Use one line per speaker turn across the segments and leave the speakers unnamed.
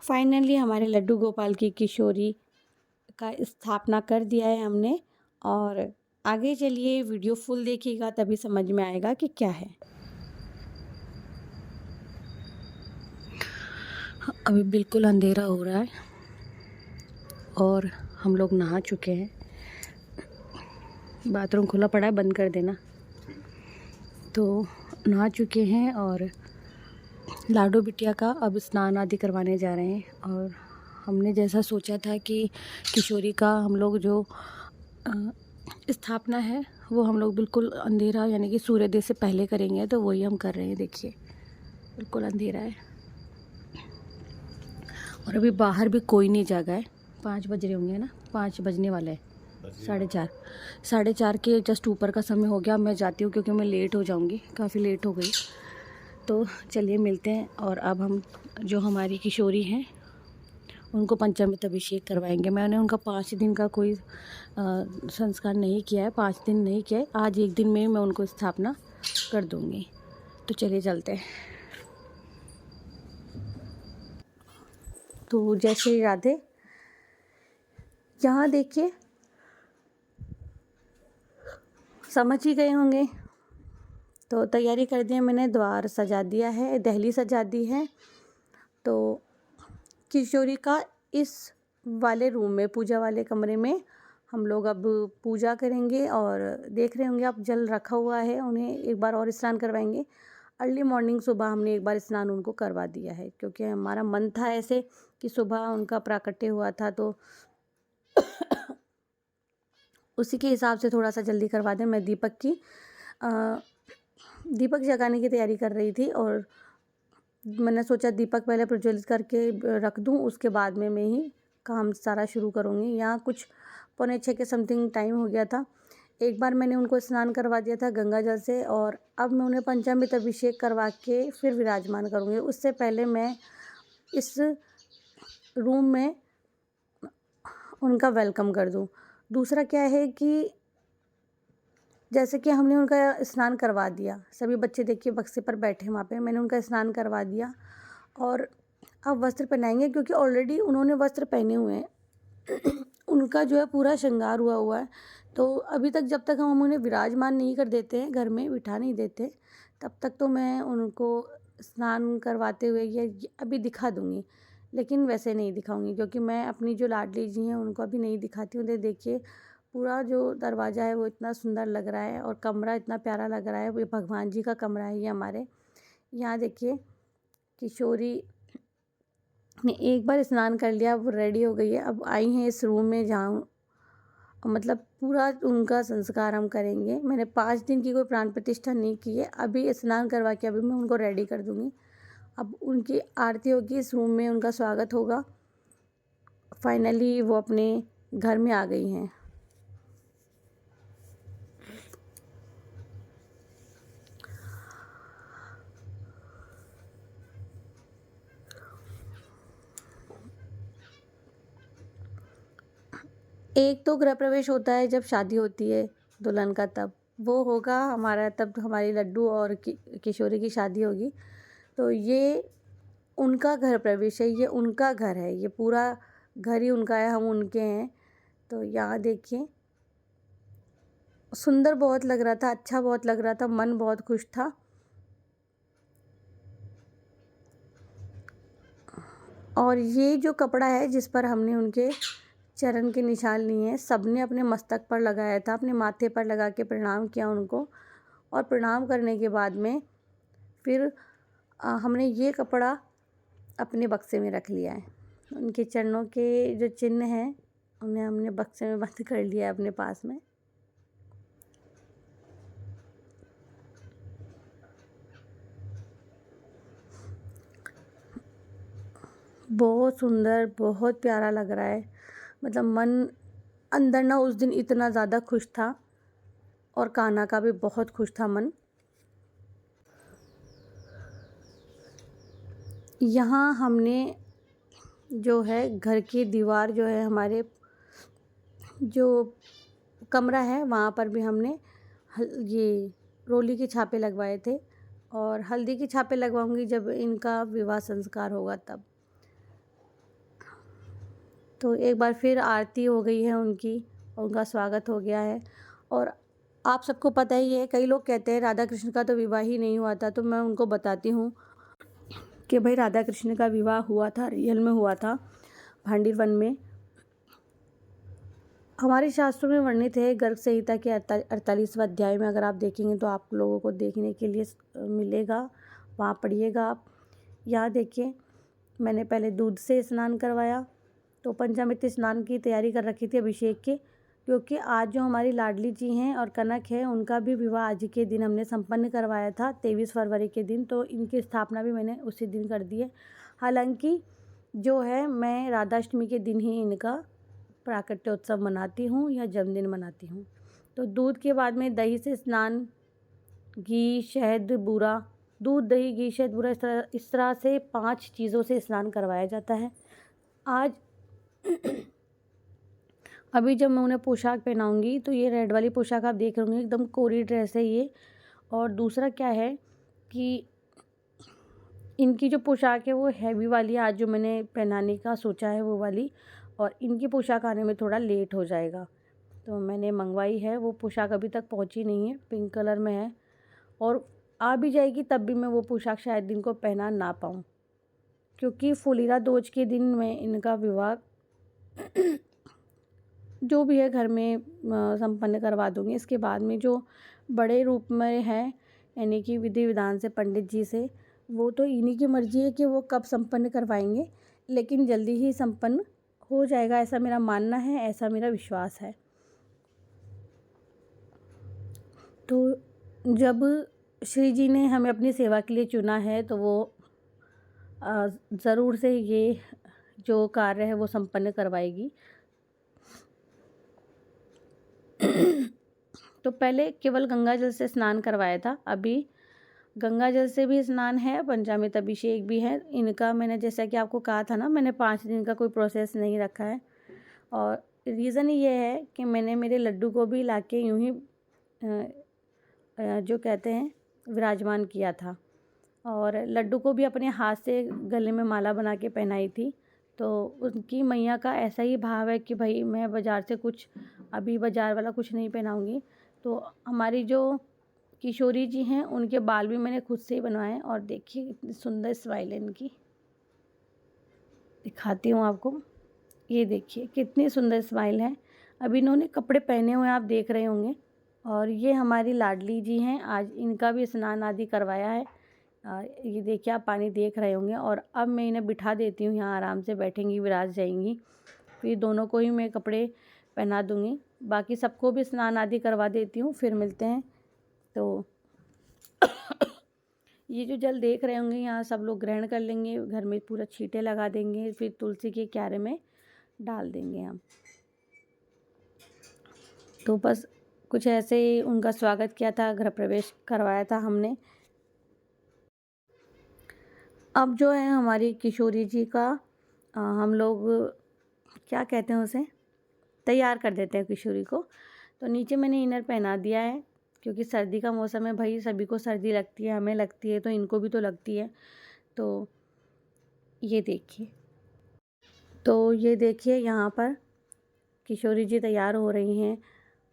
Finally हमारे लड्डू गोपाल की किशोरी का स्थापना कर दिया है हमने। और आगे चलिए वीडियो फुल देखिएगा तभी समझ में आएगा कि क्या है। अभी बिल्कुल अंधेरा हो रहा है और हम लोग नहा चुके हैं। बाथरूम खुला पड़ा है, बंद कर देना। तो नहा चुके हैं और लाडो बिटिया का अब स्नान आदि करवाने जा रहे हैं। और हमने जैसा सोचा था कि किशोरी का हम लोग जो स्थापना है वो हम लोग बिल्कुल अंधेरा यानी कि सूर्योदय से पहले करेंगे, तो वही हम कर रहे हैं। देखिए बिल्कुल अंधेरा है और अभी बाहर भी कोई नहीं जागा है। 5 बज रहे होंगे ना, 5 बजने वाले हैं। 4:30 के जस्ट ऊपर का समय हो गया। मैं जाती हूँ क्योंकि मैं लेट हो जाऊँगी, काफ़ी लेट हो गई। तो चलिए मिलते हैं। और अब हम जो हमारी किशोरी हैं उनको पंचामृत अभिषेक करवाएंगे। मैंने उनका 5 दिन का कोई संस्कार नहीं किया है, 5 दिन नहीं किया है। आज 1 दिन में मैं उनको स्थापना कर दूँगी। तो चलिए चलते हैं। तो जय श्री राधे। यहाँ देखिए, समझ ही गए होंगे। तो तैयारी कर दी है मैंने, द्वार सजा दिया है, दहली सजा दी है। तो किशोरी का इस वाले रूम में, पूजा वाले कमरे में हम लोग अब पूजा करेंगे। और देख रहे होंगे आप, जल रखा हुआ है। उन्हें एक बार और स्नान करवाएंगे। अर्ली मॉर्निंग सुबह हमने एक बार स्नान उनको करवा दिया है, क्योंकि हमारा मन था ऐसे कि सुबह उनका प्राकट्य हुआ था, तो उसी के हिसाब से थोड़ा सा जल्दी करवा दें। मैं दीपक जगाने की तैयारी कर रही थी और मैंने सोचा दीपक पहले प्रज्वलित करके रख दूं, उसके बाद में मैं ही काम सारा शुरू करूंगी। यहाँ कुछ 5:45 के समथिंग टाइम हो गया था। एक बार मैंने उनको स्नान करवा दिया था गंगा जल से, और अब मैं उन्हें पंचामृत अभिषेक करवा के फिर विराजमान करूँगी। उससे पहले मैं इस रूम में उनका वेलकम कर दूँ। दूसरा क्या है कि जैसे कि हमने उनका स्नान करवा दिया, सभी बच्चे देखिए बक्से पर बैठे वहाँ पे, मैंने उनका स्नान करवा दिया और अब वस्त्र पहनाएंगे, क्योंकि ऑलरेडी उन्होंने वस्त्र पहने हुए हैं। उनका जो है पूरा श्रृंगार हुआ हुआ है। तो अभी तक जब तक हम उन्हें विराजमान नहीं कर देते हैं, घर में बिठा नहीं देते, तब तक तो मैं उनको स्नान करवाते हुए ये अभी दिखा दूँगी। लेकिन वैसे नहीं दिखाऊंगी, क्योंकि मैं अपनी जो लाडली जी हैं उनको अभी नहीं दिखाती हूँ। देखिए पूरा जो दरवाज़ा है वो इतना सुंदर लग रहा है और कमरा इतना प्यारा लग रहा है। ये भगवान जी का कमरा है ये हमारे। यहाँ देखिए किशोरी ने एक बार स्नान कर लिया, वो रेडी हो गई है। अब आई हैं इस रूम में जहाँ मतलब पूरा उनका संस्कार हम करेंगे। मैंने 5 दिन की कोई प्राण प्रतिष्ठा नहीं की है। अभी स्नान करवा के अभी मैं उनको रेडी कर दूँगी। अब उनकी आरती होगी, इस रूम में उनका स्वागत होगा। फाइनली वो अपने घर में आ गई हैं। एक तो गृह प्रवेश होता है जब शादी होती है दुल्हन का, तब वो होगा हमारा, तब हमारी लड्डू और किशोरी की शादी होगी। तो ये उनका घर प्रवेश है, ये उनका घर है, ये पूरा घर ही उनका है, हम उनके हैं। तो यहाँ देखिए सुंदर बहुत लग रहा था, अच्छा बहुत लग रहा था, मन बहुत खुश था। और ये जो कपड़ा है जिस पर हमने उनके चरण के निशान लिए हैं, सबने अपने मस्तक पर लगाया था, अपने माथे पर लगा के प्रणाम किया उनको। और प्रणाम करने के बाद में फिर हमने ये कपड़ा अपने बक्से में रख लिया है। उनके चरणों के जो चिन्ह हैं उन्हें हमने बक्से में बंद कर लिया है अपने पास में। बहुत सुंदर, बहुत प्यारा लग रहा है। मतलब मन अंदर ना उस दिन इतना ज़्यादा खुश था, और कान्हा का भी बहुत खुश था मन। यहाँ हमने जो है घर की दीवार जो है हमारे जो कमरा है वहाँ पर भी हमने ये रोली के छापे लगवाए थे, और हल्दी के छापे लगवाऊंगी जब इनका विवाह संस्कार होगा तब। तो एक बार फिर आरती हो गई है उनकी, उनका स्वागत हो गया है। और आप सबको पता ही है, कई लोग कहते हैं राधा कृष्ण का तो विवाह ही नहीं हुआ था, तो मैं उनको बताती हूँ कि भाई राधा कृष्ण का विवाह हुआ था, रियल में हुआ था, भांडीर वन में। हमारे शास्त्रों में वर्णित है, गर्ग संहिता के 48वें अध्याय में अगर आप देखेंगे तो आप लोगों को देखने के लिए मिलेगा, वहाँ पढ़िएगा आप। यहाँ देखिए, मैंने पहले दूध से स्नान करवाया, तो पंचामृत स्नान की तैयारी कर रखी थी अभिषेक की, क्योंकि आज जो हमारी लाडली जी हैं और कनक है, उनका भी विवाह आज के दिन हमने संपन्न करवाया था 23 फरवरी के दिन, तो इनकी स्थापना भी मैंने उसी दिन कर दी है। हालांकि जो है, मैं राधाष्टमी के दिन ही इनका प्राकट्योत्सव मनाती हूँ या जन्मदिन मनाती हूँ। तो दूध के बाद में दही से स्नान, घी, शहद, बूरा, दूध, दही, घी, शहद, बूरा, इस तरह से 5 चीज़ों से स्नान करवाया जाता है। आज अभी जब मैं उन्हें पोशाक पहनाऊंगी तो ये रेड वाली पोशाक आप देख रहे होंगे, एकदम कोरी ड्रेस है ये। और दूसरा क्या है कि इनकी जो पोशाक है वो हैवी वाली है, आज जो मैंने पहनाने का सोचा है वो वाली, और इनकी पोशाक आने में थोड़ा लेट हो जाएगा, तो मैंने मंगवाई है। वो पोशाक अभी तक पहुंची नहीं है, पिंक कलर में है, और आ भी जाएगी तब भी मैं वो पोशाक शायद इनको पहना ना पाऊँ, क्योंकि फुलीरा दोज के दिन में इनका विवाह जो भी है घर में संपन्न करवा दूँगी। इसके बाद में जो बड़े रूप में है, यानी कि विधि विधान से पंडित जी से, वो तो इन्हीं की मर्ज़ी है कि वो कब संपन्न करवाएंगे, लेकिन जल्दी ही संपन्न हो जाएगा, ऐसा मेरा मानना है, ऐसा मेरा विश्वास है। तो जब श्री जी ने हमें अपनी सेवा के लिए चुना है, तो वो ज़रूर से ये जो कार्य है वो संपन्न करवाएगी। तो पहले केवल गंगा जल से स्नान करवाया था, अभी गंगा जल से भी स्नान है, पंचामृत अभिषेक भी है। इनका मैंने, जैसा कि आपको कहा था ना, मैंने 5 दिन का कोई प्रोसेस नहीं रखा है, और रीज़न ये है कि मैंने मेरे लड्डू को भी लाके यूं ही जो कहते हैं विराजमान किया था, और लड्डू को भी अपने हाथ से गले में माला बना के पहनाई थी। तो उनकी मैया का ऐसा ही भाव है कि भाई मैं बाज़ार से कुछ, अभी बाज़ार वाला कुछ नहीं पहनाऊँगी। तो हमारी जो किशोरी जी हैं, उनके बाल भी मैंने खुद से ही बनवाए, और देखिए कितनी सुंदर स्माइल है इनकी, दिखाती हूँ आपको। ये देखिए कितनी सुंदर स्माइल है। अभी इन्होंने कपड़े पहने हुए आप देख रहे होंगे, और ये हमारी लाडली जी हैं, आज इनका भी स्नान आदि करवाया है। ये देखिए आप पानी देख रहे होंगे, और अब मैं इन्हें बिठा देती हूँ, यहाँ आराम से बैठेंगी, विराज जाएंगी। फिर दोनों को ही मैं कपड़े पहना दूँगी, बाकी सबको भी स्नान आदि करवा देती हूँ, फिर मिलते हैं। तो ये जो जल देख रहे होंगे, यहाँ सब लोग ग्रहण कर लेंगे, घर में पूरा छींटे लगा देंगे, फिर तुलसी के क्यारे में डाल देंगे हम। तो बस कुछ ऐसे ही उनका स्वागत किया था, गृह प्रवेश करवाया था हमने। अब जो है हमारी किशोरी जी का हम लोग क्या कहते हैं उसे, तैयार कर देते हैं किशोरी को। तो नीचे मैंने इनर पहना दिया है, क्योंकि सर्दी का मौसम है भाई, सभी को सर्दी लगती है, हमें लगती है तो इनको भी तो लगती है। तो ये देखिए, तो ये देखिए यहाँ पर किशोरी जी तैयार हो रही हैं,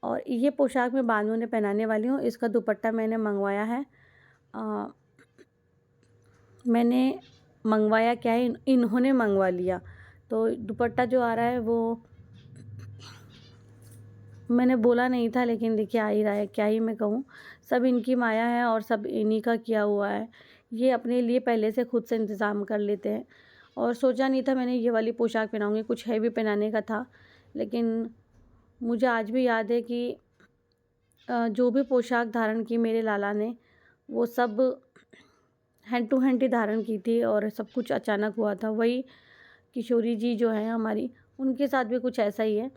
और ये पोशाक मैं बाद में उन्हें पहनाने वाली हूँ। इसका दुपट्टा मैंने मंगवाया है, मैंने मंगवाया क्या है, इन्होंने मंगवा लिया। तो दुपट्टा जो आ रहा है वो मैंने बोला नहीं था, लेकिन देखिए आ ही रहा है, क्या ही मैं कहूँ, सब इनकी माया है और सब इन्हीं का किया हुआ है। ये अपने लिए पहले से खुद से इंतज़ाम कर लेते हैं, और सोचा नहीं था मैंने ये वाली पोशाक पहनाऊँगी, कुछ हैवी पहनाने का था, लेकिन मुझे आज भी याद है कि जो भी पोशाक धारण की मेरे लाला ने, वो सब हैंड टू हैंड ही धारण की थी, और सब कुछ अचानक हुआ था। वही किशोरी जी जो हैं हमारी, उनके साथ भी कुछ ऐसा ही है।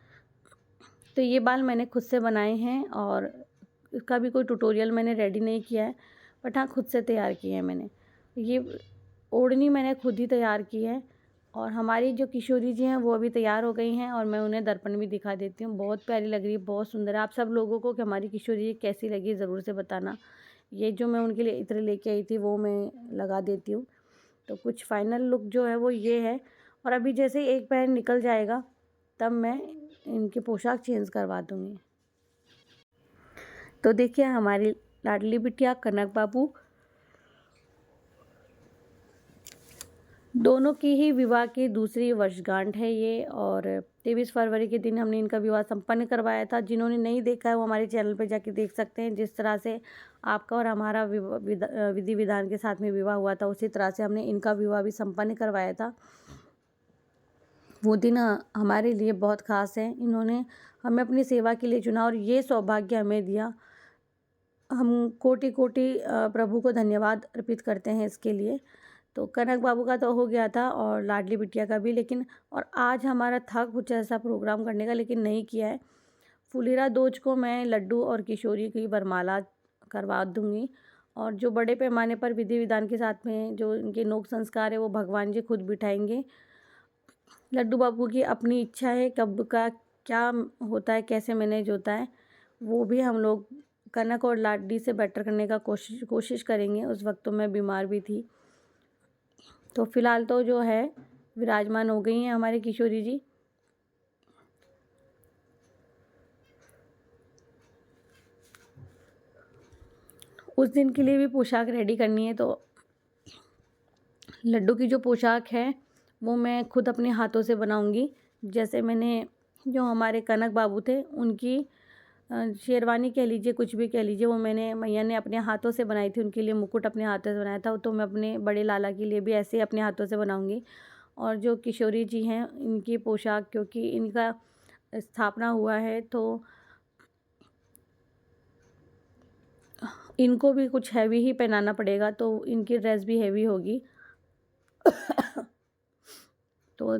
तो ये बाल मैंने खुद से बनाए हैं, और इसका भी कोई ट्यूटोरियल मैंने रेडी नहीं किया है, बट हाँ खुद से तैयार किए हैं मैंने। ये ओढ़नी मैंने खुद ही तैयार की है, और हमारी जो किशोरी जी हैं वो अभी तैयार हो गई हैं, और मैं उन्हें दर्पण भी दिखा देती हूँ। बहुत प्यारी लग रही है, बहुत सुंदर है। आप सब लोगों को कि हमारी किशोरी जी कैसी लगी ज़रूर से बताना। ये जो मैं उनके लिए इत्र लेके आई थी वो मैं लगा देती हूँ। तो कुछ फाइनल लुक जो है वो ये है, और अभी जैसे एक पैर निकल जाएगा तब मैं इनकी पोशाक चेंज करवा दूँगी। तो देखिए हमारी लाडली बिटिया कनक बाबू दोनों की ही विवाह की दूसरी वर्षगांठ है ये, और 23 फरवरी के दिन हमने इनका विवाह संपन्न करवाया था। जिन्होंने नहीं देखा है वो हमारे चैनल पे जाके देख सकते हैं। जिस तरह से आपका और हमारा विधि विधान के साथ में विवाह हुआ था, उसी तरह से हमने इनका विवाह भी संपन्न करवाया था। वो दिन हमारे लिए बहुत ख़ास है। इन्होंने हमें अपनी सेवा के लिए चुना और ये सौभाग्य हमें दिया। हम कोटि कोटि प्रभु को धन्यवाद अर्पित करते हैं इसके लिए। तो कनक बाबू का तो हो गया था और लाडली बिटिया का भी, लेकिन और आज हमारा था कुछ ऐसा प्रोग्राम करने का, लेकिन नहीं किया है। फुलेरा दोज को मैं लड्डू और किशोरी की वरमाला करवा दूँगी, और जो बड़े पैमाने पर विधि विधान के साथ में जो इनके नोक संस्कार है वो भगवान जी खुद बिठाएंगे। लड्डू बाबू की अपनी इच्छा है, कब का क्या होता है, कैसे मैनेज होता है, वो भी हम लोग कनक और लाडली से बेटर करने का कोशिश करेंगे। उस वक्त तो मैं बीमार भी थी। तो फिलहाल तो जो है विराजमान हो गई हैं हमारी किशोरी जी। उस दिन के लिए भी पोशाक रेडी करनी है, तो लड्डू की जो पोशाक है वो मैं खुद अपने हाथों से बनाऊंगी। जैसे मैंने जो हमारे कनक बाबू थे उनकी शेरवानी कह लीजिए, कुछ भी कह लीजिए, वो मैंने मैया ने अपने हाथों से बनाई थी। उनके लिए मुकुट अपने हाथों से बनाया था, तो मैं अपने बड़े लाला के लिए भी ऐसे अपने हाथों से बनाऊंगी। और जो किशोरी जी हैं इनकी पोशाक, क्योंकि इनका स्थापना हुआ है तो इनको भी कुछ हैवी ही पहनाना पड़ेगा, तो इनकी ड्रेस भी हैवी होगी। तो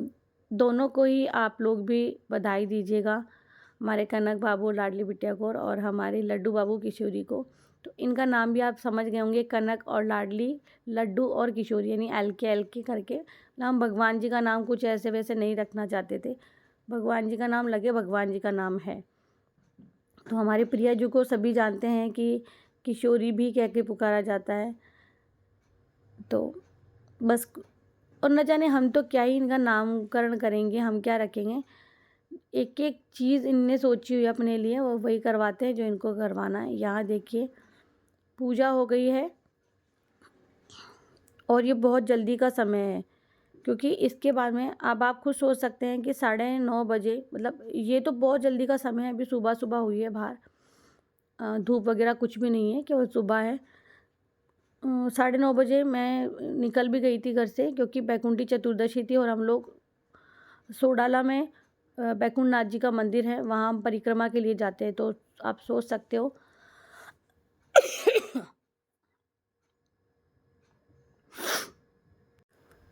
दोनों को ही आप लोग भी बधाई दीजिएगा, हमारे कनक बाबू लाडली बिटिया को और हमारे लड्डू बाबू किशोरी को। तो इनका नाम भी आप समझ गए होंगे, कनक और लाडली, लड्डू और किशोरी, यानी एल के करके। हम भगवान जी का नाम कुछ ऐसे वैसे नहीं रखना चाहते थे, भगवान जी का नाम लगे, भगवान जी का नाम है। तो हमारे प्रिया जी को सभी जानते हैं कि किशोरी भी कह के पुकारा जाता है। तो बस, और न जाने हम तो क्या ही इनका नामकरण करेंगे, हम क्या रखेंगे। एक एक चीज़ इनने सोची हुई है अपने लिए, वो वही करवाते हैं जो इनको करवाना है। यहाँ देखिए पूजा हो गई है और ये बहुत जल्दी का समय है, क्योंकि इसके बाद में अब आप खुद सोच सकते हैं कि 9:30 बजे, मतलब ये तो बहुत जल्दी का समय है। अभी सुबह सुबह हुई है, बाहर धूप वगैरह कुछ भी नहीं है, केवल सुबह है। 9:30 बजे मैं निकल भी गई थी घर से, क्योंकि बैकुंठी चतुर्दशी थी और हम लोग सोडाला में बैकुंठ नाथ जी का मंदिर है, वहाँ हम परिक्रमा के लिए जाते हैं। तो आप सोच सकते हो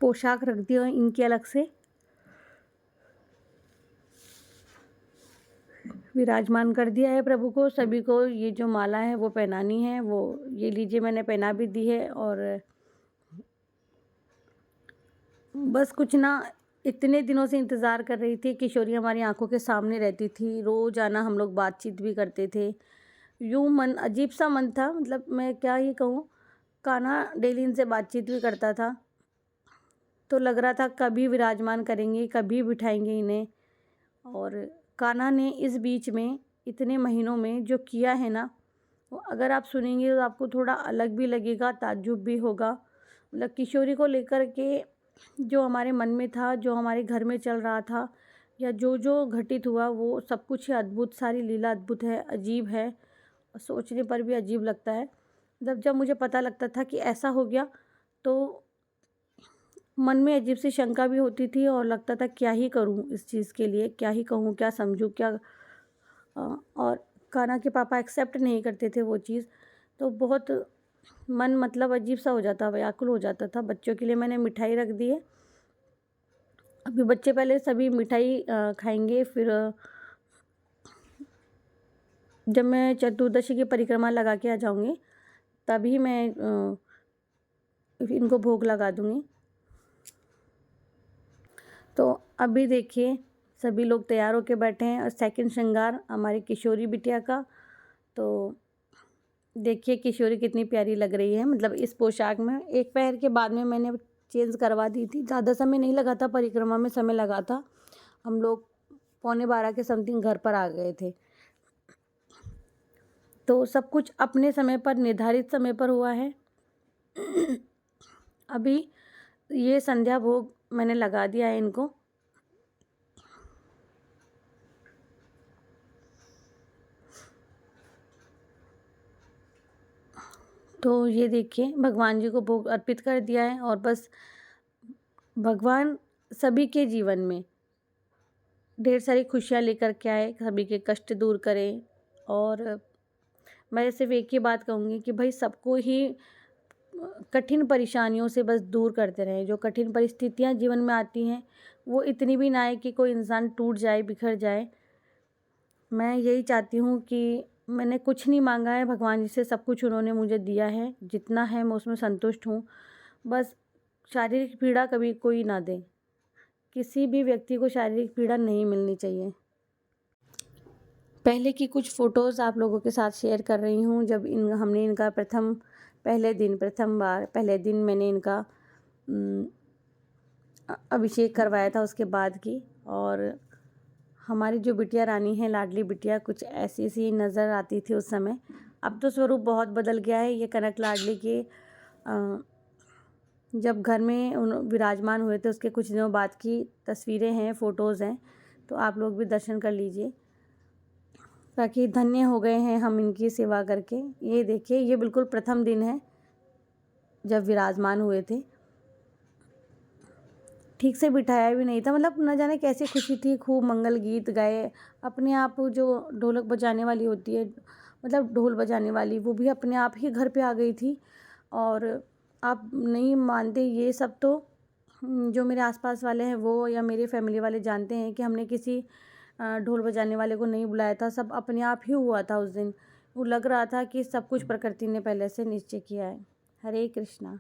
पोशाक रख दी है इनकी अलग से, विराजमान कर दिया है प्रभु को। सभी को ये जो माला है वो पहनानी है, वो ये लीजिए मैंने पहना भी दी है। और बस कुछ ना, इतने दिनों से इंतज़ार कर रही थी। किशोरी हमारी आंखों के सामने रहती थी, रोज़ आना, हम लोग बातचीत भी करते थे। यूँ मन अजीब सा मन था, मतलब मैं क्या ही कहूँ। कान्हा डेली इनसे बातचीत भी करता था, तो लग रहा था कभी विराजमान करेंगे, कभी बिठाएंगे इन्हें। और कान्हा ने इस बीच में इतने महीनों में जो किया है ना, वो अगर आप सुनेंगे तो आपको थोड़ा अलग भी लगेगा, ताज्जुब भी होगा। मतलब किशोरी को लेकर के जो हमारे मन में था, जो हमारे घर में चल रहा था, या जो जो घटित हुआ, वो सब कुछ ही अद्भुत, सारी लीला अद्भुत है, अजीब है, सोचने पर भी अजीब लगता है। मतलब जब मुझे पता लगता था कि ऐसा हो गया, तो मन में अजीब सी शंका भी होती थी और लगता था क्या ही करूं इस चीज़ के लिए, क्या ही कहूं, क्या समझूं, क्या। और कान्हा के पापा एक्सेप्ट नहीं करते थे वो चीज़, तो बहुत मन मतलब अजीब सा हो जाता, व्याकुल हो जाता था। बच्चों के लिए मैंने मिठाई रख दी है। अभी बच्चे पहले सभी मिठाई खाएंगे, फिर जब मैं चतुर्दशी की परिक्रमा लगा के आ जाऊंगी तभी मैं इनको भोग लगा दूंगी। तो अभी देखिए सभी लोग तैयार होके बैठे हैं, और सेकंड श्रृंगार हमारी किशोरी बिटिया का। तो देखिए किशोरी कितनी प्यारी लग रही है, मतलब इस पोशाक में। एक पैर के बाद में मैंने चेंज करवा दी थी, ज़्यादा समय नहीं लगा था, परिक्रमा में समय लगा था। हम लोग 11:45 के समथिंग घर पर आ गए थे। तो सब कुछ अपने समय पर, निर्धारित समय पर हुआ है। अभी ये संध्या भोग मैंने लगा दिया है इनको। तो ये देखिए, भगवान जी को भोग अर्पित कर दिया है और बस भगवान सभी के जीवन में ढेर सारी खुशियाँ लेकर के आए, सभी के कष्ट दूर करें। और मैं सिर्फ एक ही बात कहूँगी कि भाई सबको ही कठिन परेशानियों से बस दूर करते रहें। जो कठिन परिस्थितियाँ जीवन में आती हैं वो इतनी भी ना आए कि कोई इंसान टूट जाए, बिखर जाए। मैं यही चाहती हूँ कि मैंने कुछ नहीं मांगा है, भगवान जी से सब कुछ उन्होंने मुझे दिया है। जितना है मैं उसमें संतुष्ट हूँ। बस शारीरिक पीड़ा कभी कोई ना दे। किसी भी व्यक्ति को शारीरिक पीड़ा नहीं मिलनी चाहिए। पहले की कुछ फ़ोटोज़ आप लोगों के साथ शेयर कर रही हूँ। जब हमने इनका पहले दिन मैंने इनका अभिषेक करवाया था, उसके बाद की। और हमारी जो बिटिया रानी है, लाडली बिटिया, कुछ ऐसी सी नज़र आती थी उस समय। अब तो स्वरूप बहुत बदल गया है। ये कनक लाडली के जब घर में विराजमान हुए थे उसके कुछ दिनों बाद की तस्वीरें हैं, फ़ोटोज़ हैं। तो आप लोग भी दर्शन कर लीजिए, ताकि धन्य हो गए हैं हम इनकी सेवा करके। ये देखिए, ये बिल्कुल प्रथम दिन है जब विराजमान हुए थे। ठीक से बिठाया भी नहीं था, मतलब न जाने कैसी खुशी थी। खूब मंगल गीत गाए अपने आप। जो ढोलक बजाने वाली होती है, मतलब ढोल बजाने वाली, वो भी अपने आप ही घर पे आ गई थी। और आप नहीं मानते, ये सब तो जो मेरे आसपास वाले हैं वो या मेरे फैमिली वाले जानते हैं कि हमने किसी ढोल बजाने वाले को नहीं बुलाया था। सब अपने आप ही हुआ था उस दिन। वो लग रहा था कि सब कुछ प्रकृति ने पहले से निश्चय किया है। हरे कृष्णा।